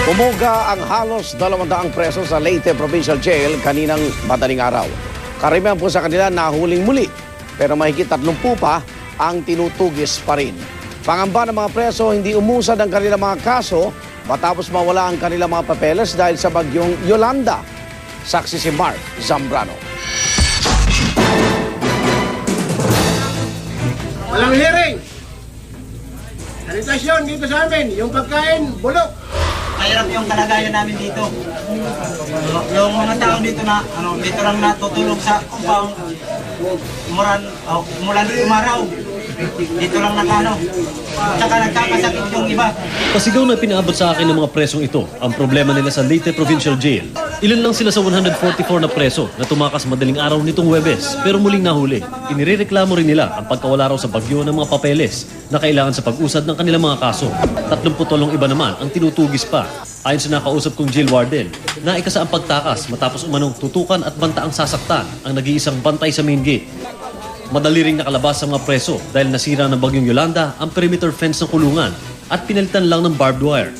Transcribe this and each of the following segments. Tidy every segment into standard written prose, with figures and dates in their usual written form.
Pumuga ang halos 200 preso sa Leyte Provincial Jail kaninang madaling araw. Karamihan po sa kanila nahuling muli, pero mahigit 30 pa ang tinutugis pa rin. Pangamba ng mga preso, hindi umusad ang kanilang mga kaso matapos mawala ang kanilang mga papeles dahil sa bagyong Yolanda. Saksi si Mark Zambrano. Walang hearing. Sanitasyon dito sa amin, yung pagkain, bulok. Mahirap yung kalagayan namin dito. Yung mga tao dito na dito lang natutulog sa compound. Umulan umaraw. Dito lang nakano. Tsaka nagkakasakit yung iba. Pasigaw na pinaabot sa akin ng mga presong ito ang problema nila sa Leyte Provincial Jail. Ilan lang sila sa 144 na preso na tumakas madaling araw nitong Huwebes pero muling nahuli. Inirereklamo rin nila ang pagkawala raw sa bagyo ng mga papeles na kailangan sa pag-usad ng kanilang mga kaso. 38 iba naman ang tinutugis pa. Ayon sa nakausap kong jail warden, naikasa ang pagtakas matapos umanong tutukan at bantaang sasaktan ang nag-iisang bantay sa main gate. Madali ring nakalabas sa mga preso dahil nasira ng bagyong Yolanda ang perimeter fence ng kulungan at pinalitan lang ng barbed wire.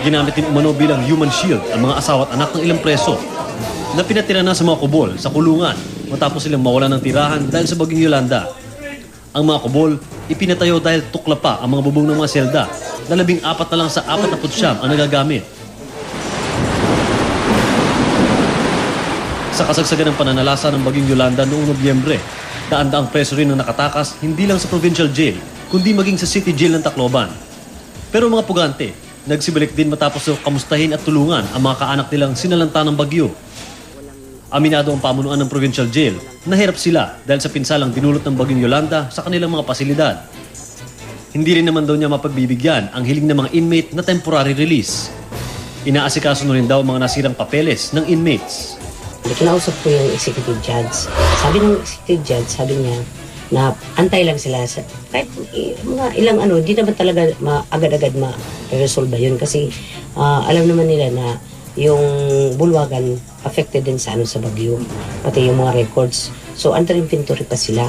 Ginamit din umano bilang human shield ang mga asawa at anak ng ilang preso na pinatira na sa mga kubol sa kulungan matapos silang mawalan ng tirahan dahil sa bagyong Yolanda. Ang mga kubol ipinatayo dahil tukla pa ang mga bubong ng mga selda na 14 na lang sa 49 ang nagagamit. Sa kasagsagan ng pananalasa ng bagyong Yolanda noong Nobyembre, daan-daang preso rin ang nakatakas hindi lang sa provincial jail, kundi maging sa city jail ng Tacloban. Pero mga pugante, nagsibalik din matapos kamustahin at tulungan ang mga kaanak nilang sinalanta ng bagyo. Aminado ang pamunuan ng provincial jail, nahirap sila dahil sa pinsalang dinulot ng bagyong Yolanda sa kanilang mga pasilidad. Hindi rin naman daw niya mapagbibigyan ang hiling ng mga inmate na temporary release. Inaasikaso na rin daw mga nasirang papeles ng inmates. Kinausap ko yung executive judge. Sabi ng executive judge, sabi niya na antay lang sila sa kahit mga ilang di naman talaga agad-agad ma-resolve yun kasi alam naman nila na yung bulwagan affected din sa sa bagyo, pati yung mga records. So under inventory pa sila.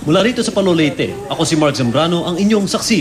Mula rito sa Palo Leyte, ako si Mark Zambrano, ang inyong saksi.